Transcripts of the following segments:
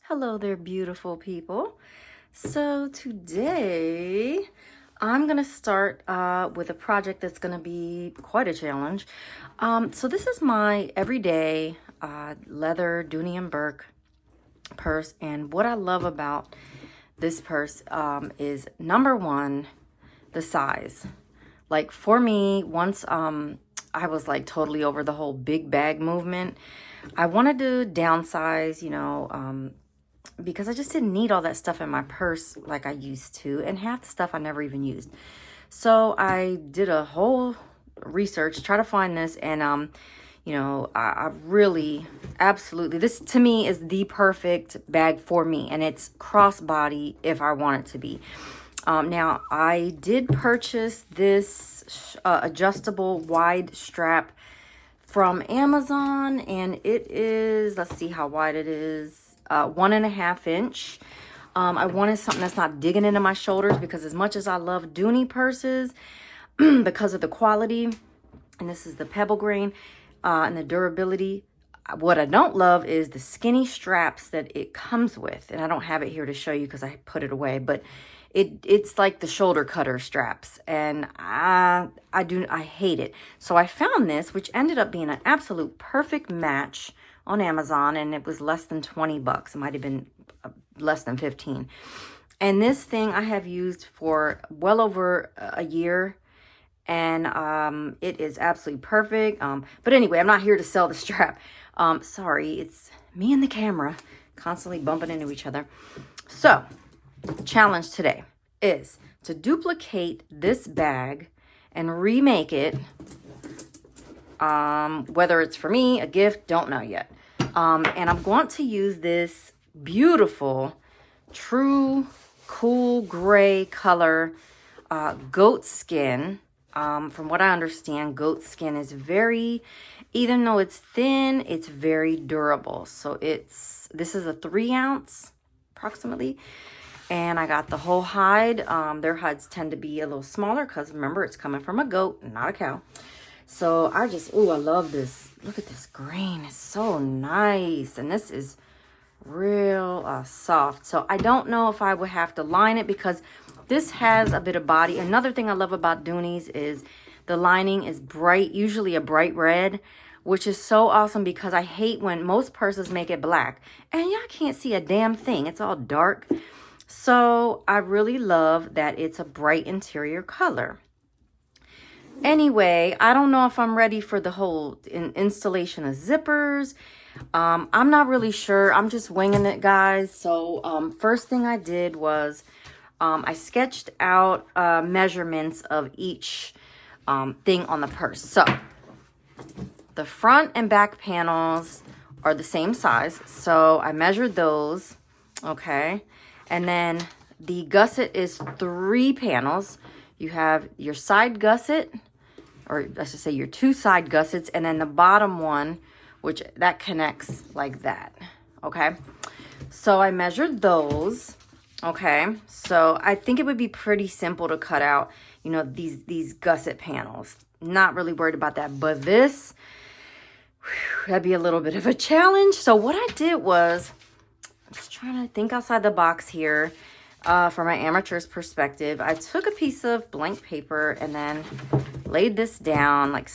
Hello there, beautiful people. So today I'm gonna start with a project that's gonna be quite a challenge. So this is my everyday leather Dooney Bourke purse, and what I love about this purse is number one, the size. Like for me, once I was like totally over the whole big bag movement. I wanted to downsize, because I just didn't need all that stuff in my purse like I used to, and half the stuff I never even used. So I did a whole research, try to find this, and I really, absolutely, this to me is the perfect bag for me, and it's crossbody if I want it to be. Now, I did purchase this adjustable wide strap from Amazon, and it is, let's see how wide it is, 1.5 inch. I wanted something that's not digging into my shoulders, because as much as I love Dooney purses, because of the quality, and this is the pebble grain, and the durability, what I don't love is the skinny straps that it comes with. And I don't have it here to show you because I put it away, but it's like the shoulder cutter straps, and I hate it. So I found this, which ended up being an absolute perfect match on Amazon, and it was less than 20 bucks. It might have been less than 15. And this thing I have used for well over a year, and it is absolutely perfect. But anyway, I'm not here to sell the strap. Sorry, it's me and the camera constantly bumping into each other. So challenge today is to duplicate this bag and remake it, whether it's for me, a gift, don't know yet. And I'm going to use this beautiful true cool gray color goat skin. From what I understand, goat skin is very, even though it's thin, it's very durable. So this is a 3 ounce approximately. And I got the whole hide. Their hides tend to be a little smaller because remember, it's coming from a goat, not a cow. So I love this. Look at this grain. It's so nice. And this is real soft. So I don't know if I would have to line it because this has a bit of body. Another thing I love about Dooney's is the lining is bright, usually a bright red, which is so awesome because I hate when most purses make it black and y'all can't see a damn thing. It's all dark. So I really love that it's a bright interior color. Anyway, I don't know if I'm ready for the whole installation of zippers. I'm not really sure. I'm just winging it, guys. So first thing I did was I sketched out measurements of each thing on the purse. So the front and back panels are the same size. So I measured those, okay? And then the gusset is 3 panels. You have your side gusset, or let's just say your 2 side gussets, and then the bottom one, which that connects like that, okay? So I measured those, okay? So I think it would be pretty simple to cut out, these gusset panels. Not really worried about that, but this, that'd be a little bit of a challenge. So what I did was, I'm just trying to think outside the box here from my amateur's perspective. I took a piece of blank paper and then laid this down, like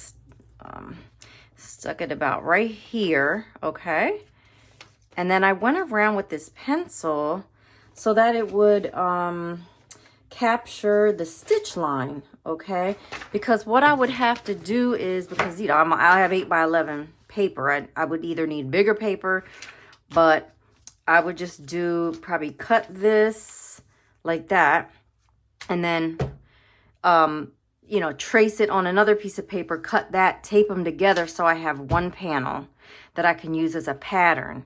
stuck it about right here, okay? And then I went around with this pencil so that it would capture the stitch line, okay? Because what I would have to do is, because, I have 8 by 11 paper. I would either need bigger paper, but I would just probably cut this like that, and then, trace it on another piece of paper, cut that, tape them together so I have one panel that I can use as a pattern.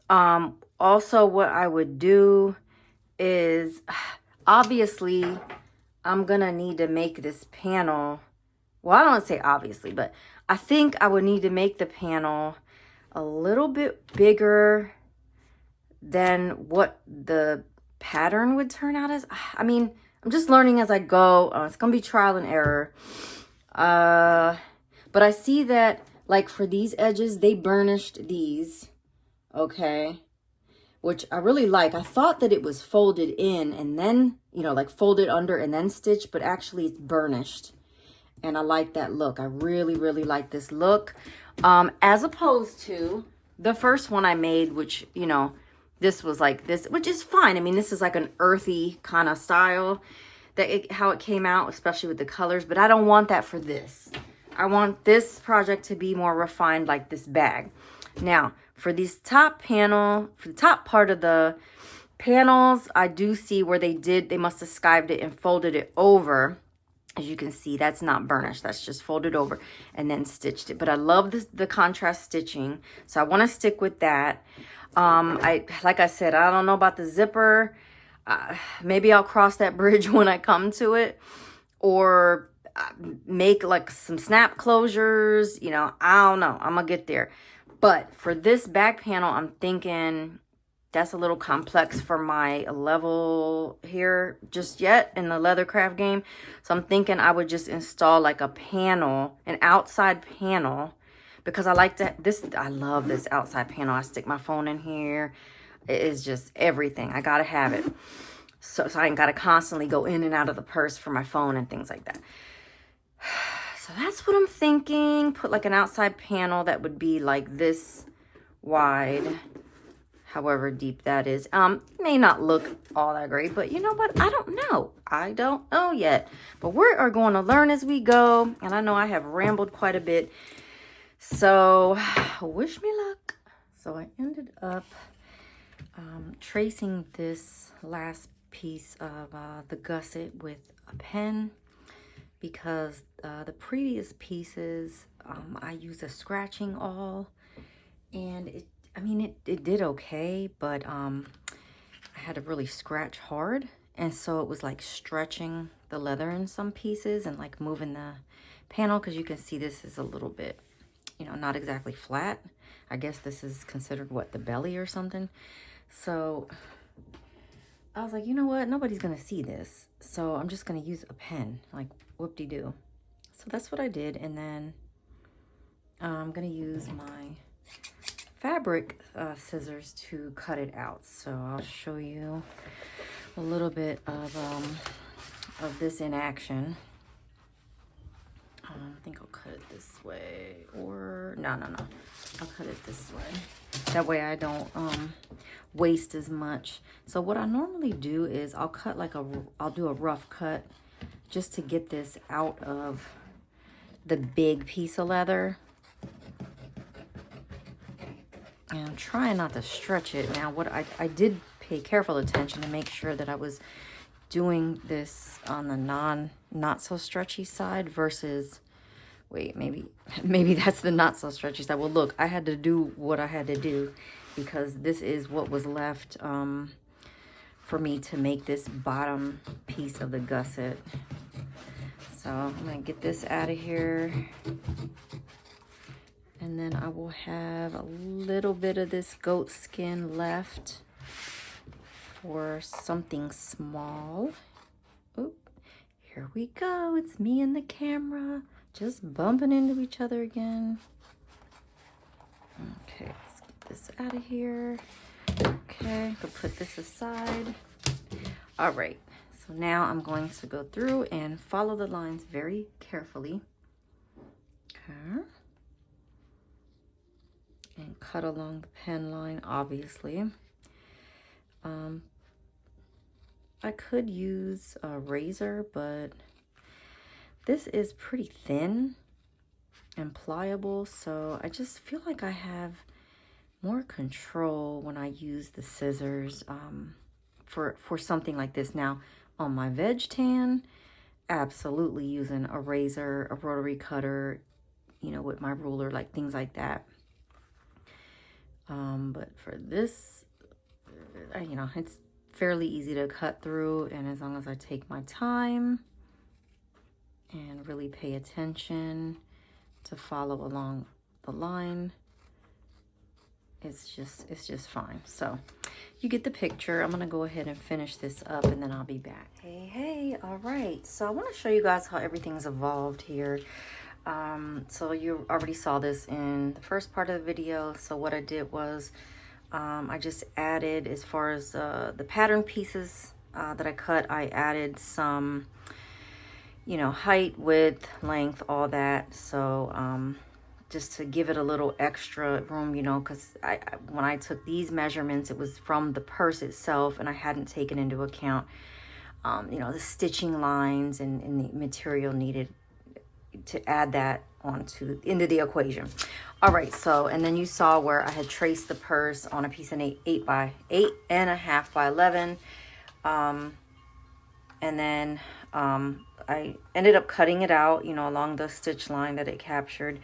Also, what I would do is, obviously, I'm going to need to make this panel, well, I don't want to say obviously, but I think I would need to make the panel a little bit bigger than what the pattern would turn out as. I mean, I'm just learning as I go. It's going to be trial and error. But I see that, like, for these edges, they burnished these, okay? which I really like. I thought that it was folded in and then, you know, like folded under and then stitched, but actually it's burnished. And I like that look. I really, really like this look. As opposed to the first one I made, which, you know, this was like this, which is fine. I mean, this is like an earthy kind of style, how it came out, especially with the colors. But I don't want that for this. I want this project to be more refined, like this bag. Now, for these top panel, for the top part of the panels, I do see where they must have skived it and folded it over. As you can see, that's not burnished. That's just folded over and then stitched it. But I love the contrast stitching, so I want to stick with that. Like I said, I don't know about the zipper. Maybe I'll cross that bridge when I come to it, or make like some snap closures. You know, I don't know. I'm gonna get there. But for this back panel, I'm thinking that's a little complex for my level here just yet in the leathercraft game. So I'm thinking I would just install like a panel, an outside panel, because I like I love this outside panel. I stick my phone in here. It is just everything. I gotta have it. So I ain't gotta constantly go in and out of the purse for my phone and things like that. So that's what I'm thinking. Put like an outside panel that would be like this wide, however deep that is. May not look all that great, but you know what? I don't know. I don't know yet. But we are going to learn as we go. And I know I have rambled quite a bit. So wish me luck. So I ended up tracing this last piece of the gusset with a pen, because the previous pieces I used a scratching awl, and it did okay, but I had to really scratch hard, and so it was like stretching the leather in some pieces and like moving the panel, because you can see this is a little bit, you know, not exactly flat. I guess this is considered what, the belly or something. So I was like, you know what, nobody's gonna see this, so I'm just gonna use a pen, like whoop-de-doo. So that's what I did, and then I'm gonna use my fabric scissors to cut it out. So I'll show you a little bit of this in action. I think I'll cut it this way, or no, I'll cut it this way. That way I don't waste as much. So what I normally do is I'll cut like I'll do a rough cut just to get this out of the big piece of leather. And I'm trying not to stretch it. Now, what I did pay careful attention to make sure that I was doing this on the not so stretchy side versus, wait, maybe that's the not so stretchy side. Well, look, I had to do what I had to do, because this is what was left for me to make this bottom piece of the gusset. So I'm gonna get this out of here. And then I will have a little bit of this goat skin left for something small. Oop, here we go. It's me and the camera just bumping into each other again. Okay, let's get this out of here. Okay, go put this aside. All right, so now I'm going to go through and follow the lines very carefully. Okay. And cut along the pen line, obviously. I could use a razor, but this is pretty thin and pliable, so I just feel like I have more control when I use the scissors for something like this. Now, on my veg tan, absolutely using a razor, a rotary cutter, you know, with my ruler, like things like that. But for this, you know, it's fairly easy to cut through, and as long as I take my time and really pay attention to follow along the line, it's just fine. So you get the picture. I'm gonna go ahead and finish this up, and then I'll be back. Hey, all right, so I want to show you guys how everything's evolved here. So you already saw this in the first part of the video. So what I did was I just added, as far as the pattern pieces that I cut, I added some, you know, height, width, length, all that. So just to give it a little extra room, you know, because when I took these measurements, it was from the purse itself, and I hadn't taken into account, you know, the stitching lines and the material needed to add that into the equation. All right, so, and then you saw where I had traced the purse on a piece of 8 by 8.5 by 11. And then I ended up cutting it out, you know, along the stitch line that it captured.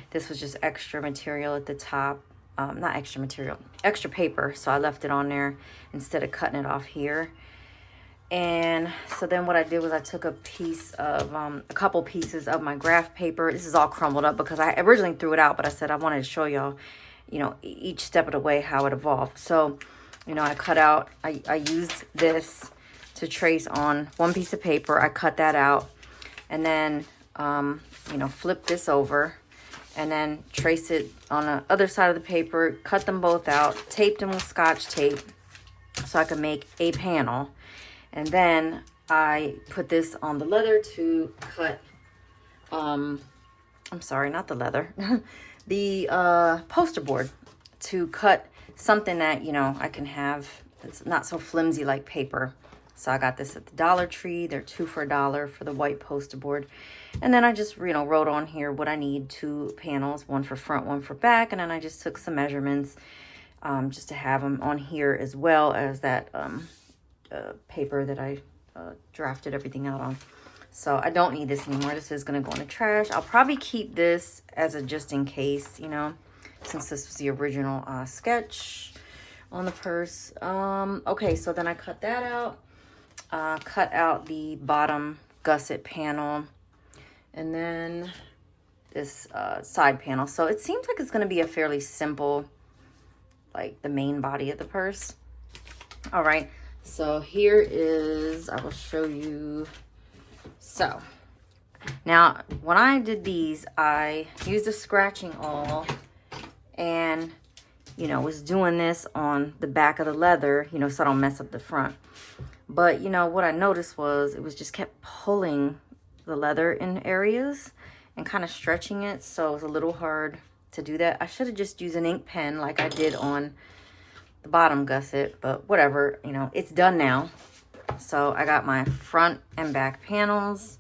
This was just extra material at the top. Not extra material, extra paper. So I left it on there instead of cutting it off here. And so then what I did was I took a piece of, a couple pieces of my graph paper. This is all crumbled up because I originally threw it out, but I said I wanted to show y'all, you know, each step of the way how it evolved. So, you know, I cut out, I used this to trace on one piece of paper. I cut that out and then, you know, flip this over and then trace it on the other side of the paper, cut them both out, taped them with Scotch tape so I could make a panel. And then I put this on the leather to cut, I'm sorry, not the leather, the poster board, to cut something that, you know, I can have, it's not so flimsy like paper. So I got this at the Dollar Tree. They're 2 for $1 for the white poster board. And then I just, you know, wrote on here what I need, 2 panels, one for front, one for back. And then I just took some measurements just to have them on here, as well as that paper that I drafted everything out on. So I don't need this anymore. This is going to go in the trash. I'll probably keep this as a just in case, you know, since this was the original sketch on the purse. Okay, so then I cut that out. Cut out the bottom gusset panel. And then this side panel. So it seems like it's going to be a fairly simple, like the main body of the purse. All right. So here is, I will show you. So now when I did these, I used a scratching awl and, you know, was doing this on the back of the leather, you know, so I don't mess up the front. But, you know, what I noticed was it was just kept pulling the leather in areas and kind of stretching it. So it was a little hard to do that. I should have just used an ink pen like I did on the bottom gusset, but whatever, you know, it's done now. So I got my front and back panels.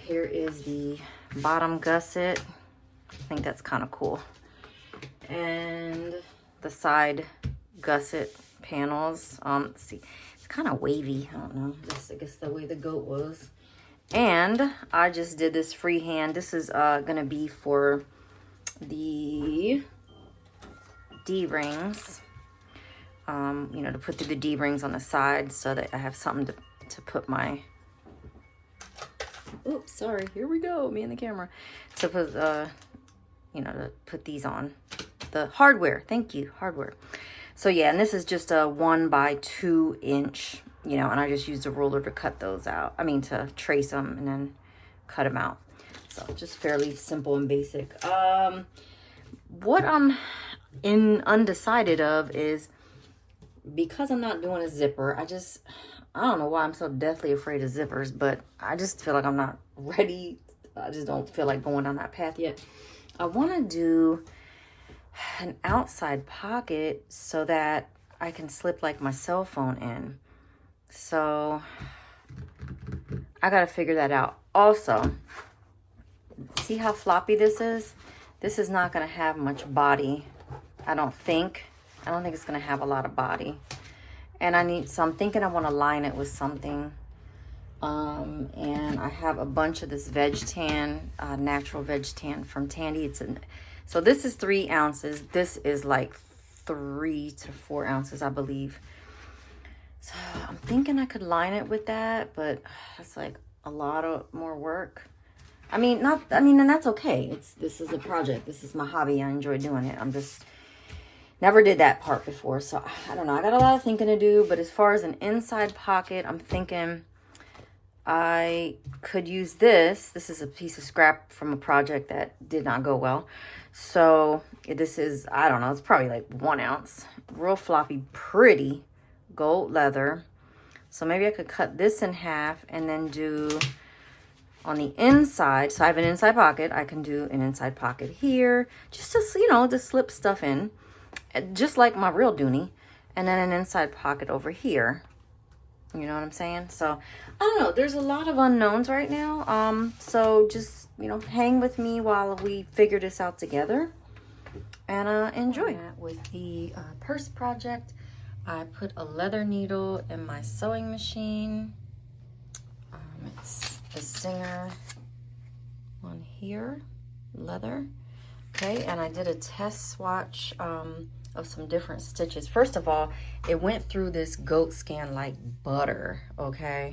Here is the bottom gusset. I think that's kind of cool. And the side gusset panels. Let's see, it's kind of wavy. I don't know, just I guess the way the goat was. And I just did this freehand. This is gonna be for the D-rings, you know, to put through the D-rings on the side so that I have something to put my, oops, sorry, here we go, me and the camera, to put, you know, to put these on, the hardware, thank you, hardware. So yeah, and this is just a 1 by 2 inch, you know, and I just used a ruler to cut those out, I mean, to trace them and then cut them out. So just fairly simple and basic. What I'm undecided of is, because I'm not doing a zipper, I don't know why I'm so deathly afraid of zippers, but I just feel like I'm not ready. I just don't feel like going down that path yet. I want to do an outside pocket so that I can slip like my cell phone in. So I got to figure that out. Also, see how floppy this is? This is not going to have much body. I don't think it's going to have a lot of body. And so I'm thinking I want to line it with something. And I have a bunch of this veg tan, natural veg tan from Tandy. So this is 3 ounces. This is like 3 to 4 ounces, I believe. So I'm thinking I could line it with that, but it's like a lot of more work. And that's okay. This is a project. This is my hobby. I enjoy doing it. I'm just never did that part before. So I don't know. I got a lot of thinking to do, but as far as an inside pocket, I'm thinking I could use this. This is a piece of scrap from a project that did not go well. So this is, I don't know, it's probably like 1 ounce. Real floppy, pretty gold leather. So maybe I could cut this in half and then do on the inside. So I have an inside pocket. I can do an inside pocket here. Just to, you know, to slip stuff in. Just like my real Dooney. And then an inside pocket over here. You know what I'm saying? So, I don't know. There's a lot of unknowns right now. So just, you know, hang with me while we figure this out together. And enjoy. With the purse project, I put a leather needle in my sewing machine. It's the Singer one here. Leather. Okay, and I did a test swatch of some different stitches. First of all, it went through this Goatskin like butter, okay?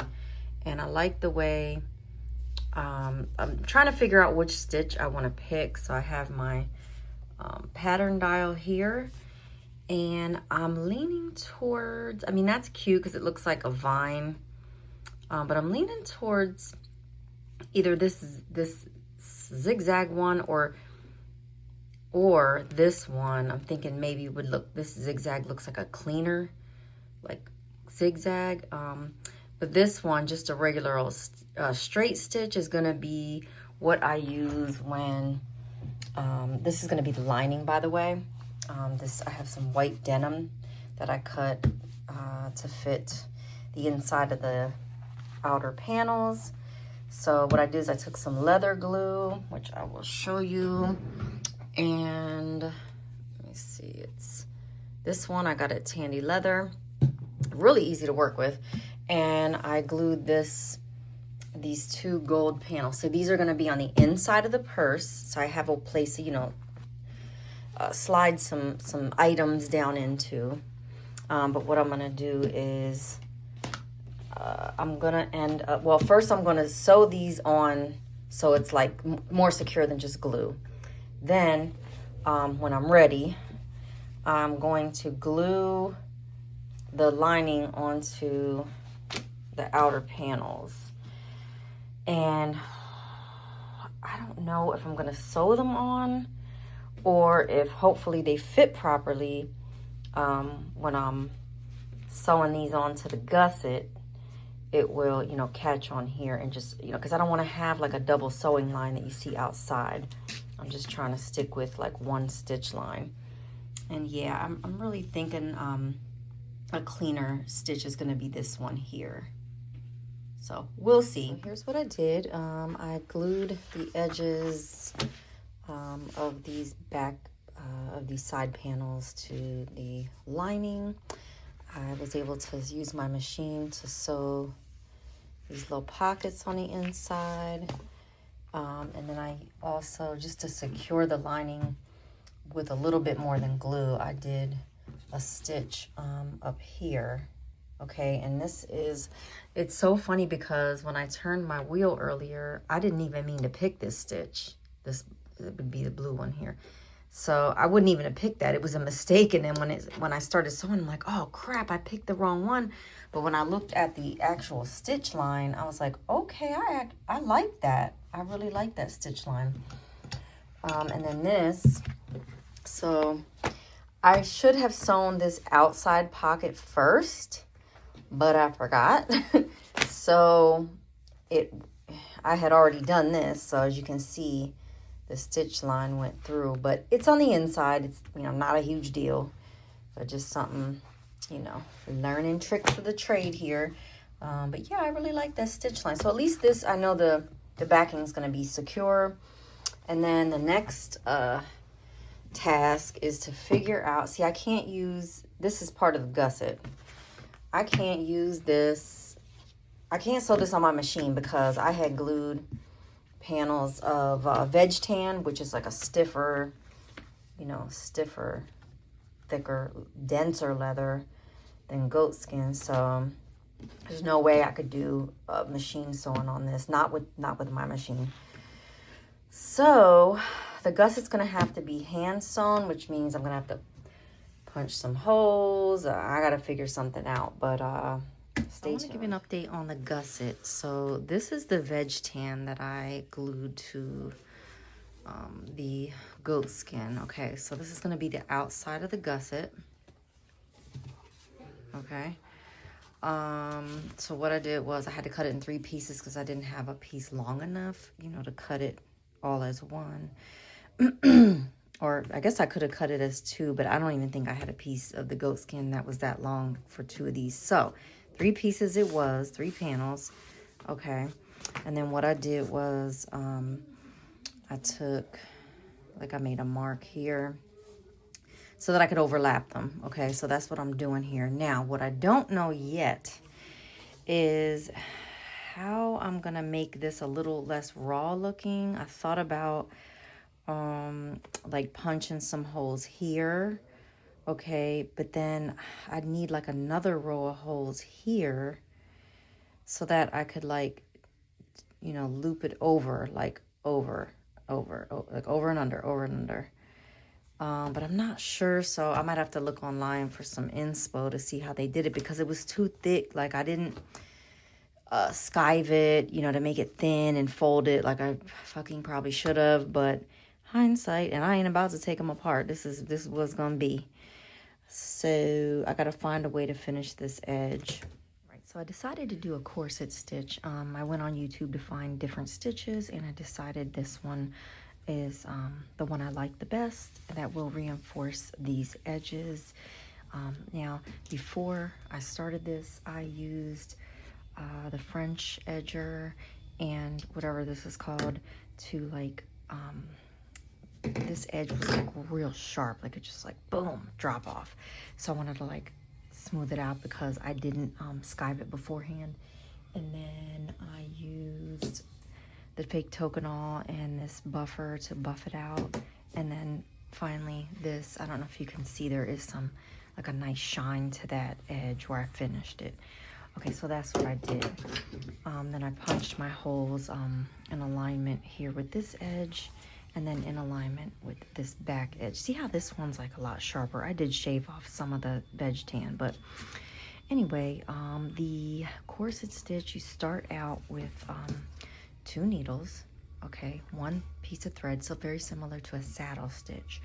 And I like the way, I'm trying to figure out which stitch I want to pick. So I have my pattern dial here, and I'm leaning towards, I mean, that's cute because it looks like a vine, but I'm leaning towards either this zigzag one or this one. I'm thinking maybe would look, this zigzag looks like a cleaner, like zigzag. But this one, just a regular old straight stitch, is gonna be what I use when, this is gonna be the lining, by the way. I have some white denim that I cut to fit the inside of the outer panels. So what I did is I took some leather glue, which I will show you. And let me see, it's this one I got at Tandy Leather. Really easy to work with. And I glued these 2 gold panels. So these are going to be on the inside of the purse. So I have a place to, you know, slide some items down into. But what I'm going to do is I'm going to end up, well, first I'm going to sew these on so it's like more secure than just glue. Then, when I'm ready, I'm going to glue the lining onto the outer panels. And I don't know if I'm going to sew them on or if hopefully they fit properly when I'm sewing these onto the gusset. It will, you know, catch on here and just, you know, because I don't want to have like a double sewing line that you see outside. I'm just trying to stick with like 1 stitch line. And yeah, I'm really thinking a cleaner stitch is going to be this one here. So we'll see. So here's what I did. I glued the edges of these of these side panels to the lining. I was able to use my machine to sew these little pockets on the inside. And then I also, just to secure the lining with a little bit more than glue, I did a stitch up here. Okay, and this is, it's so funny because when I turned my wheel earlier, I didn't even mean to pick this stitch. This would be the blue one here. So I wouldn't even have picked that. It was a mistake. And then when I started sewing, I'm like, oh crap, I picked the wrong one. But when I looked at the actual stitch line, I was like, okay, I like that. I really like that stitch line. And then this, so I should have sewn this outside pocket first, but I forgot. So I had already done this. So as you can see, the stitch line went through, but it's on the inside. It's, you know, not a huge deal, but just something, you know, learning tricks of the trade here. But yeah, I really like that stitch line. So at least this, I know the backing is going to be secure. And then the next task is to figure out, see, I can't use, this is part of the gusset. I can't use this. I can't sew this on my machine because I had glued panels of veg tan, which is like a stiffer, you know, stiffer, thicker, denser leather than goatskin. So there's no way I could do machine sewing on this, not with my machine. So the gusset's gonna have to be hand sewn, which means I'm gonna have to punch some holes. I gotta figure something out, but I want to give you an update on the gusset. So this is the veg tan that I glued to the goat skin. Okay, so this is going to be the outside of the gusset. Okay. So what I did was I had to cut it in 3 pieces because I didn't have a piece long enough, you know, to cut it all as one. Or I guess I could have cut it as 2, but I don't even think I had a piece of the goat skin that was that long for 2 of these. So 3 pieces it was, 3 panels. Okay. And then what I did was I took, like, I made a mark here so that I could overlap them. Okay, so that's what I'm doing here. Now, what I don't know yet is how I'm gonna make this a little less raw looking. I thought about like punching some holes here. Okay, but then I'd need like another row of holes here so that I could, like, you know, loop it over, like over and under. But I'm not sure, so I might have to look online for some inspo to see how they did it, because it was too thick. Like, I didn't skive it, you know, to make it thin and fold it like I fucking probably should have. But hindsight, and I ain't about to take them apart. This is what's gonna be. So I gotta find a way to finish this edge. Right, so I decided to do a corset stitch. I went on YouTube to find different stitches, and I decided this one is the one I like the best, that will reinforce these edges. Now, before I started this, I used the French edger and whatever this is called to, like, this edge was like real sharp, like it just like boom, drop off. So I wanted to like smooth it out because I didn't skive it beforehand. And then I used the fake Tokonol and this buffer to buff it out. And then finally this, I don't know if you can see, there is some, like, a nice shine to that edge where I finished it. Okay, so that's what I did. Then I punched my holes in alignment here with this edge, and then in alignment with this back edge. See how this one's like a lot sharper? I did shave off some of the veg tan, but anyway, the corset stitch, you start out with 2 needles, okay, 1 piece of thread, so very similar to a saddle stitch.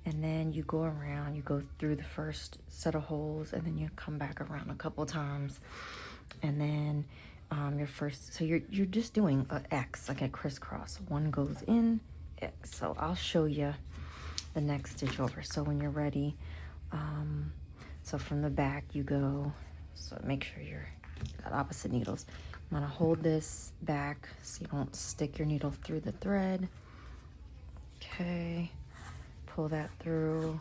And then you go around, you go through the first set of holes, and then you come back around a couple times. And then so you're just doing an X, like a crisscross. 1 goes in, X. So I'll show you the next stitch over. So when you're ready, so from the back you go, so make sure you got opposite needles. I'm gonna hold this back so you don't stick your needle through the thread. Okay. Pull that through.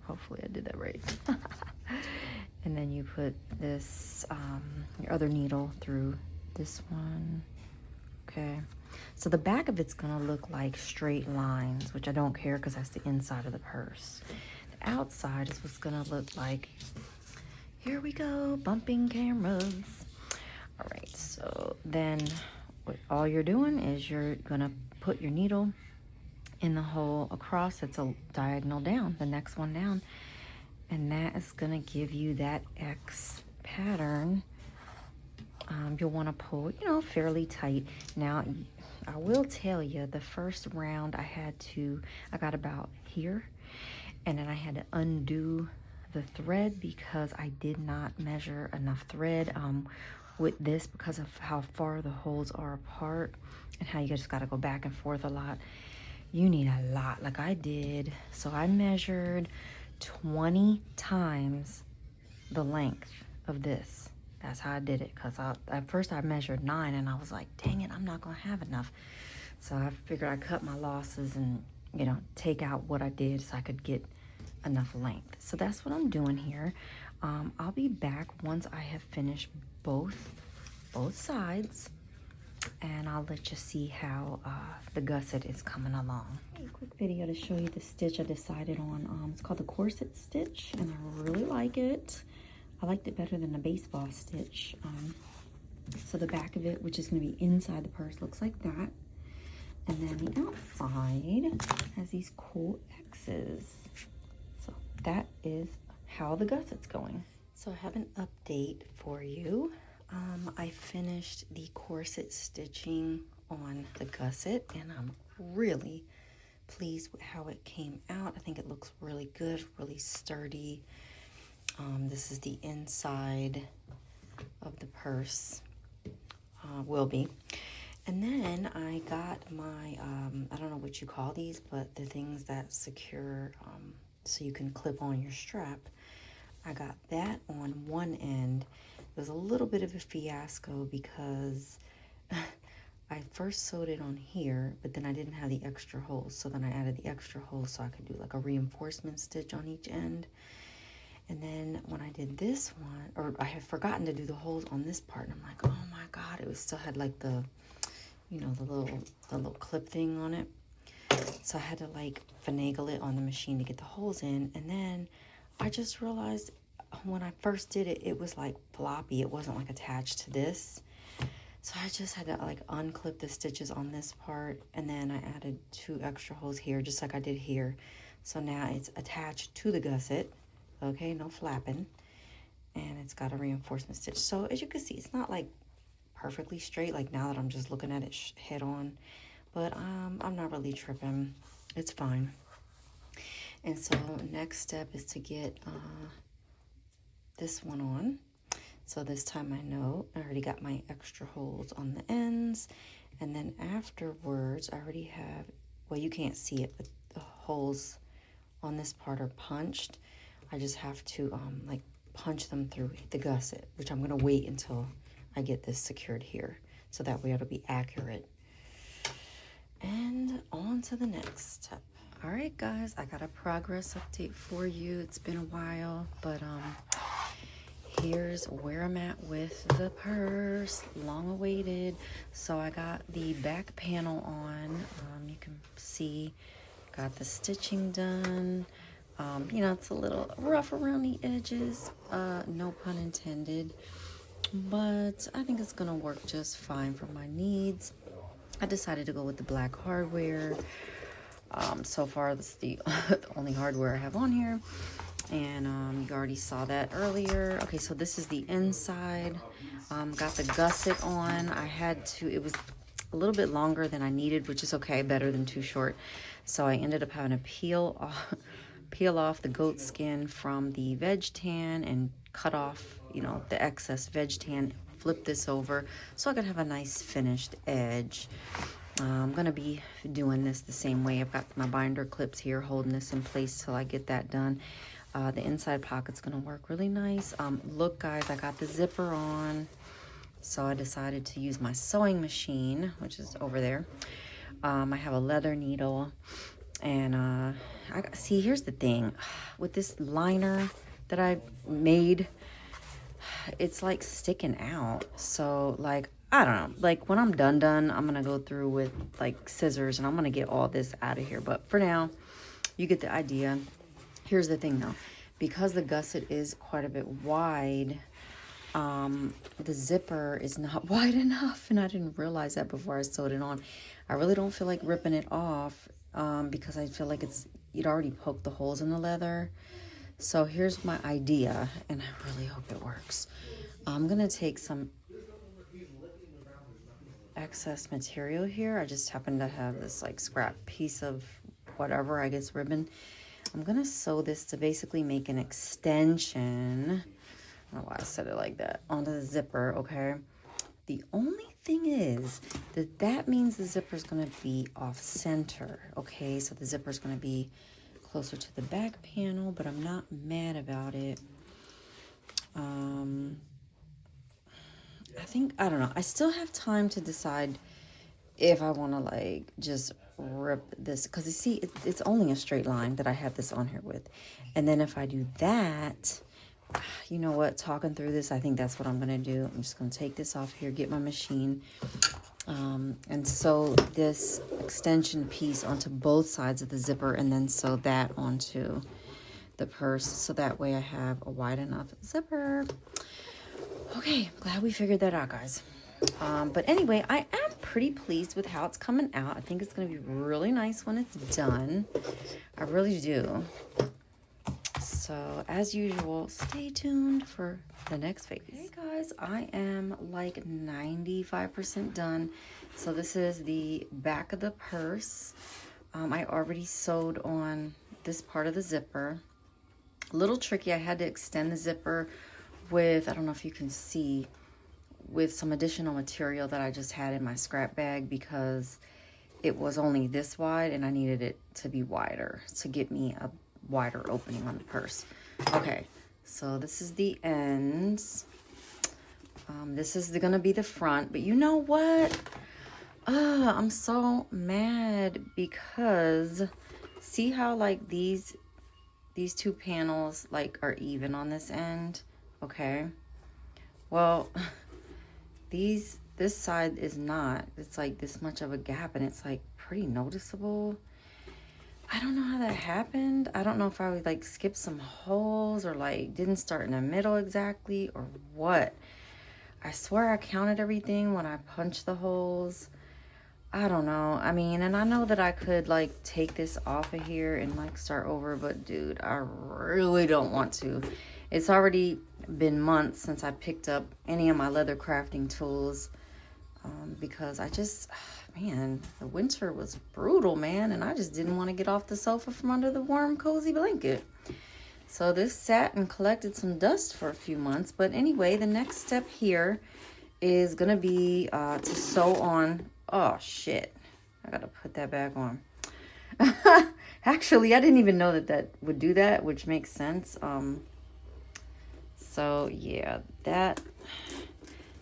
Hopefully I did that right. And then you put this, your other needle through this one. Okay. So the back of it's gonna look like straight lines, which I don't care because that's the inside of the purse. The outside is what's gonna look like. Here we go, bumping cameras. All right, so then what all you're doing is you're gonna put your needle in the hole across. It's a diagonal down, the next one down, and that is gonna give you that X pattern. You'll want to pull, you know, fairly tight. Now, I will tell you, the first round I got about here, and then I had to undo the thread because I did not measure enough thread with this, because of how far the holes are apart and how you just got to go back and forth a lot. You need a lot, like I did. So I measured 20 times the length of this. That's how I did it, because at first I measured 9 and I was like, dang it, I'm not gonna have enough. So I figured I'd cut my losses and, you know, take out what I did so I could get enough length. So that's what I'm doing here. I'll be back once I have finished both sides, and I'll let you see how the gusset is coming along. A quick video to show you the stitch I decided on. It's called the corset stitch, and I really like it. I liked it better than the baseball stitch. So the back of it, which is going to be inside the purse, looks like that. And then the outside has these cool X's. So that is how the gusset's going. So I have an update for you. I finished the corset stitching on the gusset, and I'm really pleased with how it came out. I think it looks really good, really sturdy. This is the inside of the purse, will be. And then I got my, I don't know what you call these, but the things that secure so you can clip on your strap. I got that on one end. It was a little bit of a fiasco because I first sewed it on here, but then I didn't have the extra holes. So then I added the extra holes so I could do like a reinforcement stitch on each end. And then when I did this one, or I had forgotten to do the holes on this part, and I'm like, oh my God, it was still had like the, you know, the little clip thing on it. So I had to like finagle it on the machine to get the holes in. And then I just realized when I first did it, it was like floppy. It wasn't like attached to this. So I just had to like unclip the stitches on this part. And then I added 2 extra holes here, just like I did here. So now it's attached to the gusset. Okay, no flapping. And it's got a reinforcement stitch. So as you can see, it's not like perfectly straight, like now that I'm just looking at it head on. But I'm not really tripping. It's fine. And so next step is to get this one on. So this time I know I already got my extra holes on the ends. And then afterwards, I already have, well, you can't see it, but the holes on this part are punched. I just have to like punch them through the gusset, which I'm gonna wait until I get this secured here. So that way it'll be accurate. And on to the next step. All right, guys, I got a progress update for you. It's been a while, but here's where I'm at with the purse, long awaited. So I got the back panel on. You can see, got the stitching done. You know, it's a little rough around the edges, no pun intended, but I think it's gonna work just fine for my needs. I decided to go with the black hardware. So far, this is the only hardware I have on here. And you already saw that earlier. Okay, so this is the inside. Got the gusset on. I had to, it was a little bit longer than I needed, which is okay, better than too short. So I ended up having to peel off the goat skin from the veg tan and cut off, you know, the excess veg tan, flip this over so I could have a nice finished edge. I'm gonna be doing this the same way. I've got my binder clips here holding this in place till I get that done. The inside pocket's gonna work really nice. Look, guys, I got the zipper on, so I decided to use my sewing machine, which is over there. I have a leather needle, and see, here's the thing with this liner that I made, it's like sticking out. So like, I don't know, like when I'm done, I'm gonna go through with like scissors and I'm gonna get all this out of here. But for now, you get the idea. Here's the thing though, because the gusset is quite a bit wide, the zipper is not wide enough, and I didn't realize that before I sewed it on. I really don't feel like ripping it off because I feel like you'd already poked the holes in the leather. So here's my idea, and I really hope it works. I'm gonna take some excess material here. I just happen to have this like scrap piece of whatever, I guess ribbon. I'm gonna sew this to basically make an extension. I don't know why I said it like that, onto the zipper, okay? The only thing is that means the zipper is gonna be off center, okay? So the zipper is gonna be closer to the back panel, but I'm not mad about it. I think, I don't know, I still have time to decide if I want to like just rip this, because you see it's only a straight line that I have this on here with. And then if I do that, you know what, talking through this, I think that's what I'm gonna do. I'm just gonna take this off here, get my machine, and sew this extension piece onto both sides of the zipper, and then sew that onto the purse, so that way I have a wide enough zipper. Okay, glad we figured that out, guys. But anyway, I am pretty pleased with how it's coming out. I think it's going to be really nice when it's done. I really do. So as usual, stay tuned for the next phase. Hey guys, I am like 95% done. So this is the back of the purse. I already sewed on this part of the zipper. A little tricky, I had to extend the zipper with, I don't know if you can see, with some additional material that I just had in my scrap bag because it was only this wide and I needed it to be wider to get me a wider opening on the purse. Okay, so this is the ends. This is gonna be the front, but you know what? I'm so mad because see how like these two panels like are even on this end? Okay. Well, this side is not. It's like this much of a gap and it's like pretty noticeable. I don't know how that happened. I don't know if I would like skip some holes or like didn't start in the middle exactly or what. I swear I counted everything when I punched the holes. I don't know. I mean, and I know that I could like take this off of here and like start over, but dude, I really don't want to. It's already been months since I picked up any of my leather crafting tools because I just, man, the winter was brutal, man, and I just didn't want to get off the sofa from under the warm, cozy blanket. So this sat and collected some dust for a few months, but anyway, the next step here is gonna be to sew on. Oh shit, I gotta put that back on. Actually, I didn't even know that would do that, which makes sense. So yeah, that,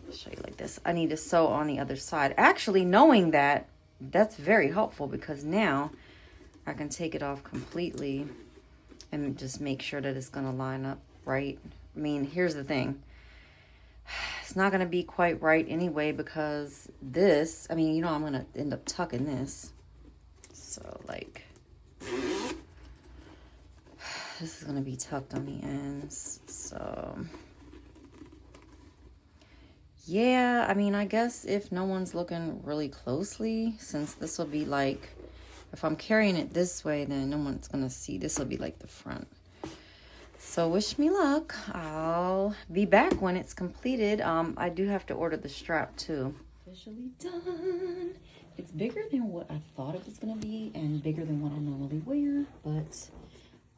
I'll show you like this. I need to sew on the other side. Actually, knowing that, that's very helpful because now I can take it off completely and just make sure that it's gonna line up right. I mean, here's the thing. It's not going to be quite right anyway because this, I mean, you know, I'm going to end up tucking this. So, like, this is going to be tucked on the ends. So, yeah, I mean, I guess if no one's looking really closely, since this will be like, if I'm carrying it this way, then no one's going to see. This will be like the front. So wish me luck. I'll be back when it's completed. I do have to order the strap too. Officially done. It's bigger than what I thought it was gonna be and bigger than what I normally wear, but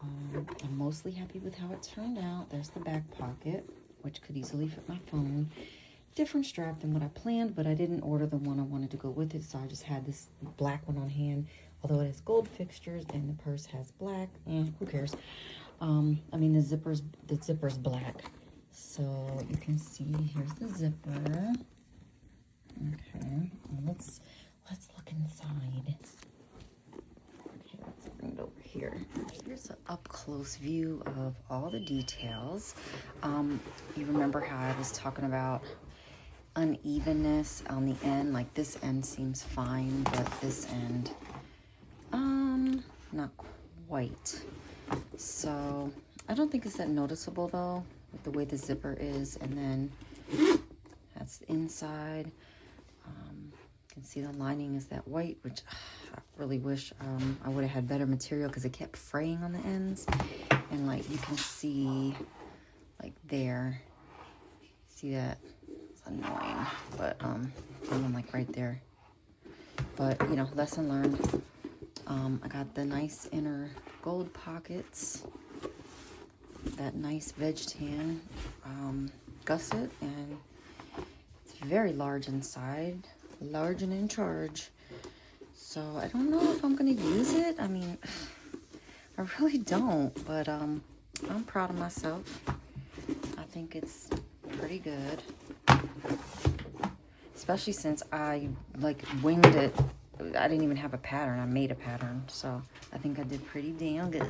I'm mostly happy with how it turned out. There's the back pocket, which could easily fit my phone. Different strap than what I planned, but I didn't order the one I wanted to go with it, so I just had this black one on hand. Although it has gold fixtures and the purse has black, who cares? I mean, the zipper's black. So you can see, here's the zipper. Okay, let's look inside. Okay, let's bring it over here. Here's an up-close view of all the details. You remember how I was talking about unevenness on the end? Like this end seems fine, but this end, not quite. So I don't think it's that noticeable though, with the way the zipper is. And then that's the inside. You can see the lining is that white, which I really wish I would have had better material because it kept fraying on the ends. And like you can see like there, see that? It's annoying, but I'm like right there. But you know, lesson learned. I got the nice inner gold pockets, that nice veg tan gusset, and it's very large inside, large and in charge. So I don't know if I'm gonna use it. I mean, I really don't, but I'm proud of myself. I think it's pretty good, especially since I like winged it. I didn't even have a pattern. I made a pattern, so I think I did pretty damn good.